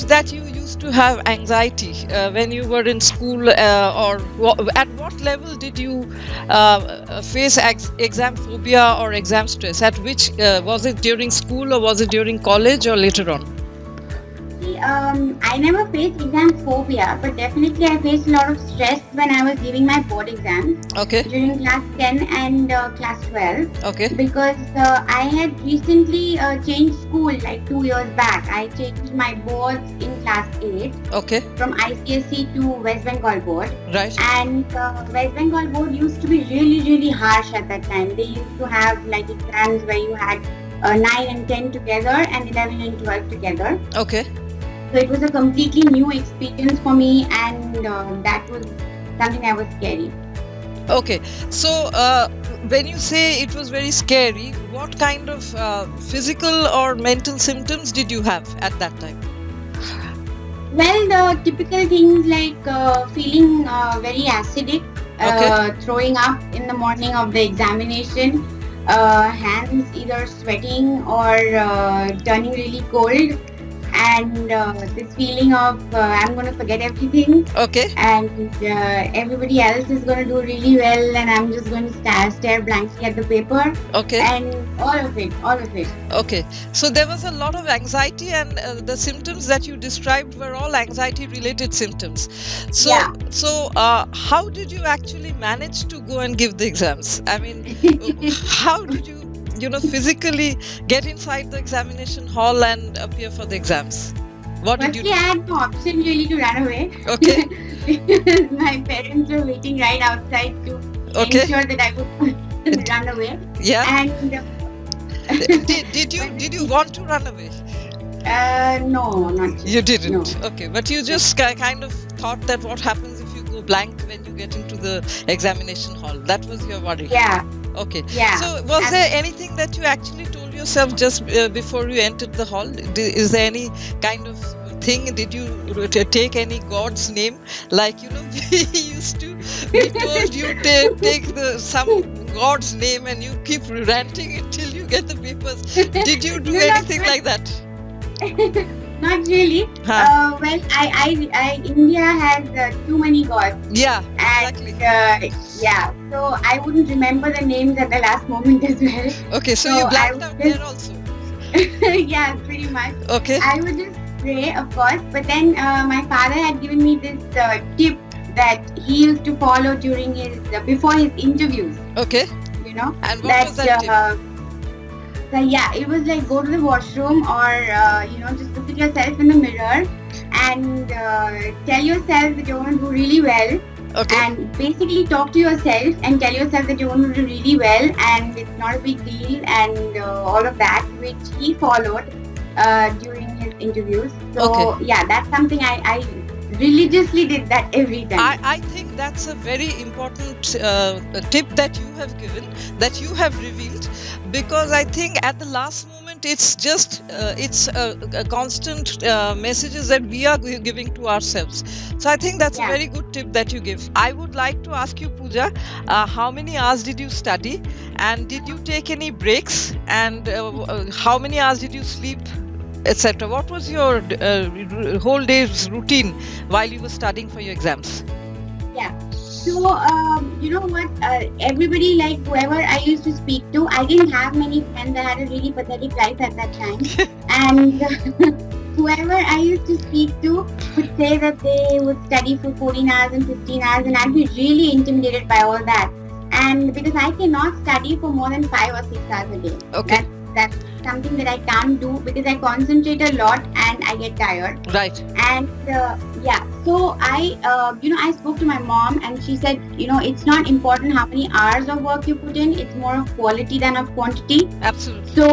that you used to have anxiety when you were in school, or at what level did you face exam phobia or exam stress? At which was it during school, or was it during college, or later on? See, I never faced exam phobia, but definitely I faced a lot of stress when I was giving my board exams Okay. during class 10 and class 12. Okay. Because I had recently changed school like 2 years back. I changed my boards in class 8 Okay. from ICSE to West Bengal board. Right. And West Bengal board used to be really, really harsh at that time. They used to have like exams where you had 9 and 10 together and 11 and 12 together. Okay. So it was a completely new experience for me, and that was something that was scary. Okay, so when you say it was very scary, what kind of physical or mental symptoms did you have at that time? Well, the typical things like feeling very acidic, throwing up in the morning of the examination, hands either sweating or turning really cold, and this feeling of I'm going to forget everything. Okay. And everybody else is going to do really well, and I'm just going to stare blankly at the paper. Okay. And all of it. Okay. So there was a lot of anxiety, and the symptoms that you described were all anxiety-related symptoms. So, Yeah. So how did you actually manage to go and give the exams? I mean, how did you physically get inside the examination hall and appear for the exams? What did you do? Firstly, I had no option really to run away. Okay. Because my parents were waiting right outside to ensure that I would run away. Yeah. And did you want to run away? No, not yet. You didn't. No. Okay, but you just kind of thought that what happens if you go blank when you get into the examination hall? That was your worry. Yeah. Okay. Yeah. So was there anything that you actually told yourself just before you entered the hall? Is there any kind of thing? Did you take any god's name? Like, we used to be told you take some god's name and you keep ranting until you get the papers. Did you do anything like that? Not really. Well, India has too many gods. Yeah, and, exactly. Yeah, so I wouldn't remember the names at the last moment as well. Okay, so you blanked out there also. Yeah, pretty much. Okay. I would just pray, of course, but then my father had given me this tip that he used to follow during before his interviews. Okay. And what was that tip? So yeah, it was like go to the washroom or just look at yourself in the mirror and tell yourself that you're going to do really well. Okay. And basically talk to yourself and tell yourself that you're going to do really well and it's not a big deal and all of that, which he followed during his interviews. So yeah, that's something I religiously did that every time. I think that's a very important tip that you have given, that you have revealed, because I think at the last moment it's just it's a constant messages that we are giving to ourselves. So I think that's a very good tip that you give. I would like to ask you, Pooja, how many hours did you study, and did you take any breaks, and how many hours did you sleep, etc.? What was your whole day's routine while you were studying for your exams? Yeah. So, you know what? Everybody, like whoever I used to speak to, I didn't have many friends. I had a really pathetic life at that time. And whoever I used to speak to would say that they would study for 14 hours and 15 hours, and I'd be really intimidated by all that. And because I cannot study for more than 5 or 6 hours a day. Okay. That's something that I can't do because I concentrate a lot and I get tired. Right. And so I spoke to my mom and she said, it's not important how many hours of work you put in, it's more of quality than of quantity. Absolutely. So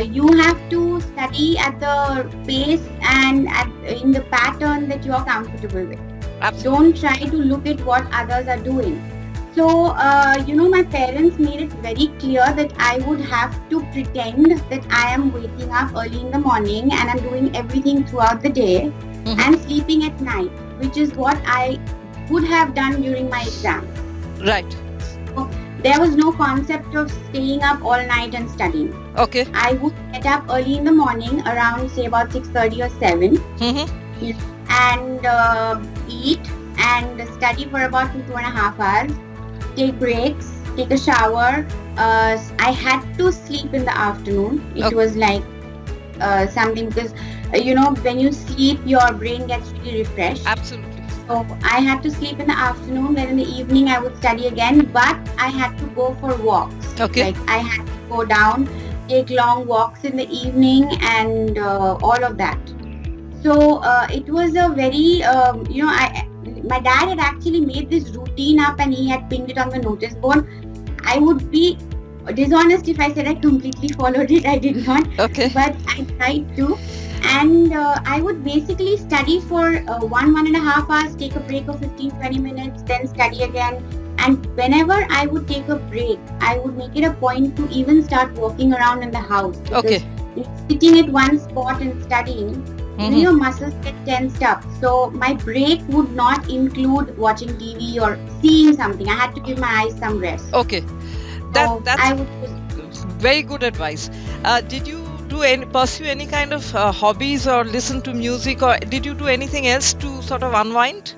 you have to study at the pace and in the pattern that you're comfortable with. Absolutely. Don't try to look at what others are doing. So, my parents made it very clear that I would have to pretend that I am waking up early in the morning and I'm doing everything throughout the day and sleeping at night, which is what I would have done during my exams. Right. So, there was no concept of staying up all night and studying. Okay. I would get up early in the morning around say about 6:30 or 7 and eat and study for about 2.5 hours, take breaks, take a shower. I had to sleep in the afternoon. It was like something because when you sleep your brain gets really refreshed. Absolutely. So I had to sleep in the afternoon, then in the evening I would study again, but I had to go for walks. Okay. Like I had to go down, take long walks in the evening and all of that. So it was a very, my dad had actually made this routine up and he had pinned it on the notice board. I would be dishonest if I said I completely followed it. I did not. Okay. But I tried to. And I would basically study for 1.5 hours, take a break of 15-20 minutes, then study again. And whenever I would take a break, I would make it a point to even start walking around in the house. Okay. Sitting at one spot and studying, your muscles get tensed up. So my break would not include watching TV or seeing something. I had to give my eyes some rest. Okay. That's very good advice. Did you pursue any kind of hobbies or listen to music, or did you do anything else to sort of unwind?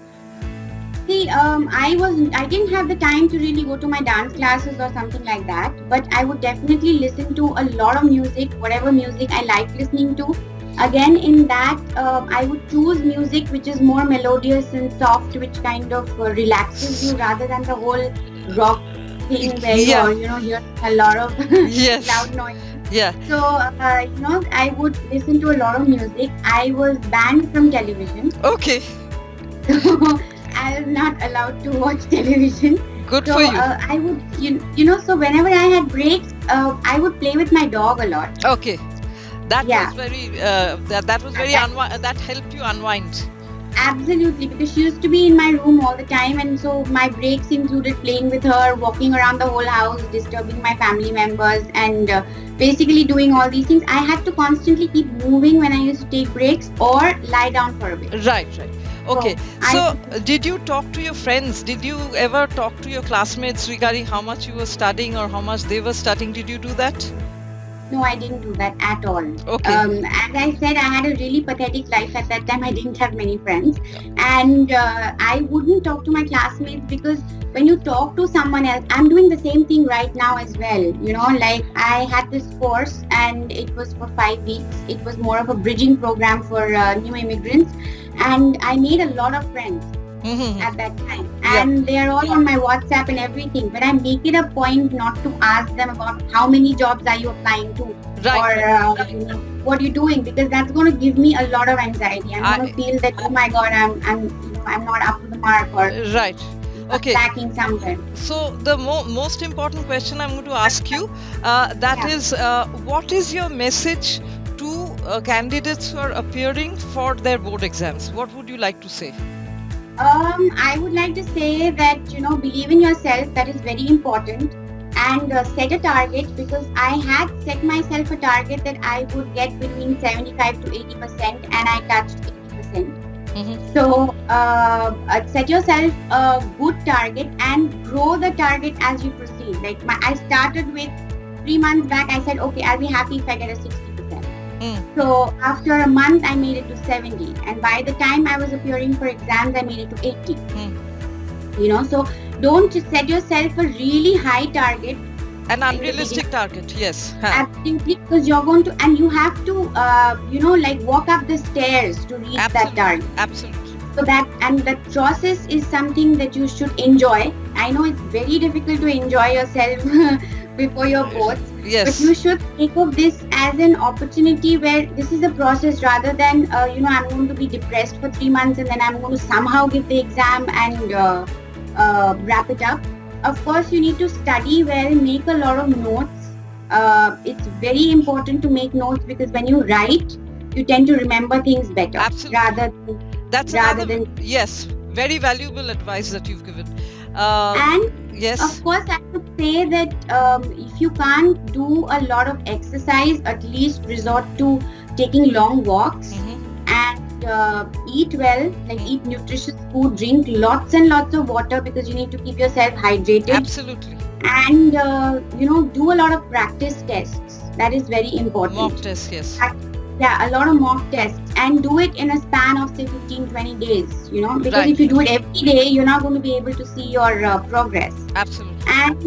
See, I didn't have the time to really go to my dance classes or something like that, but I would definitely listen to a lot of music, whatever music I like listening to. Again, in that, I would choose music which is more melodious and soft, which kind of relaxes you rather than the whole rock thing where you're hear a lot of loud noise. Yeah. So, I would listen to a lot of music. I was banned from television. Okay. So, I was not allowed to watch television. Good for you. I would, so whenever I had breaks, I would play with my dog a lot. Okay. That was very, that helped you unwind. Absolutely, because she used to be in my room all the time, and so my breaks included playing with her, walking around the whole house, disturbing my family members, and basically doing all these things. I had to constantly keep moving when I used to take breaks or lie down for a bit. Right. Okay. So did you talk to your friends? Did you ever talk to your classmates regarding how much you were studying or how much they were studying? Did you do that? No, I didn't do that at all. Okay. As I said, I had a really pathetic life at that time. I didn't have many friends. And I wouldn't talk to my classmates because when you talk to someone else, I'm doing the same thing right now as well. Like I had this course and it was for 5 weeks. It was more of a bridging program for new immigrants. And I made a lot of friends. At that time, and they are all on my WhatsApp and everything, but I make it a point not to ask them about how many jobs are you applying to or what you're doing, because that's going to give me a lot of anxiety. I'm going to feel that, oh my god, I'm not up to the mark or lacking somewhere. So the most important question I'm going to ask you is what is your message to candidates who are appearing for their board exams? What would you like to say? I would like to say that, believe in yourself. That is very important. And set a target, because I had set myself a target that I would get between 75 to 80% and I touched 80%. So set yourself a good target and grow the target as you proceed. Like I started with 3 months back, I said, okay, I'll be happy if I get a 60%. So after a month, I made it to 70. And by the time I was appearing for exams, I made it to 80. So don't just set yourself a really high target. An unrealistic target, yes. Absolutely, because you're going to, and you have to, walk up the stairs to reach that target. Absolutely. So that process is something that you should enjoy. I know it's very difficult to enjoy yourself before your boards. Yes. But you should think of this as an opportunity where this is a process rather than, I'm going to be depressed for 3 months and then I'm going to somehow give the exam and wrap it up. Of course, you need to study well, make a lot of notes. It's very important to make notes because when you write, you tend to remember things better. Absolutely. Yes, very valuable advice that you've given. Yes. Of course, I would say that if you can't do a lot of exercise, at least resort to taking long walks and eat well, like eat nutritious food, drink lots and lots of water because you need to keep yourself hydrated. Absolutely. and do a lot of practice tests. That is very important. Mock test, yes. Yeah, a lot of mock tests, and do it in a span of say 15-20 days, because Right. if you do it every day, you're not going to be able to see your progress. Absolutely. And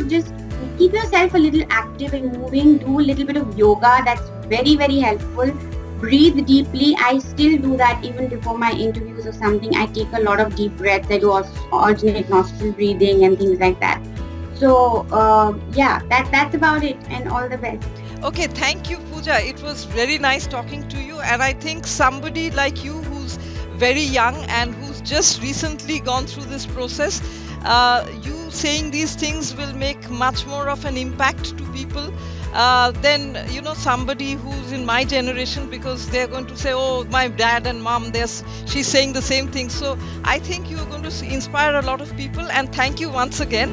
just keep yourself a little active and moving. Do a little bit of yoga. That's very, very helpful. Breathe deeply. I still do that even before my interviews or something. I take a lot of deep breaths. I do alternate nostril breathing and things like that. So that's about it, and all the best. Okay, thank you, Pooja. It was very nice talking to you. And I think somebody like you who's very young and who's just recently gone through this process, you saying these things will make much more of an impact to people than somebody who's in my generation, because they're going to say, oh, my dad and mom, she's saying the same thing. So I think you're going to inspire a lot of people. And thank you once again.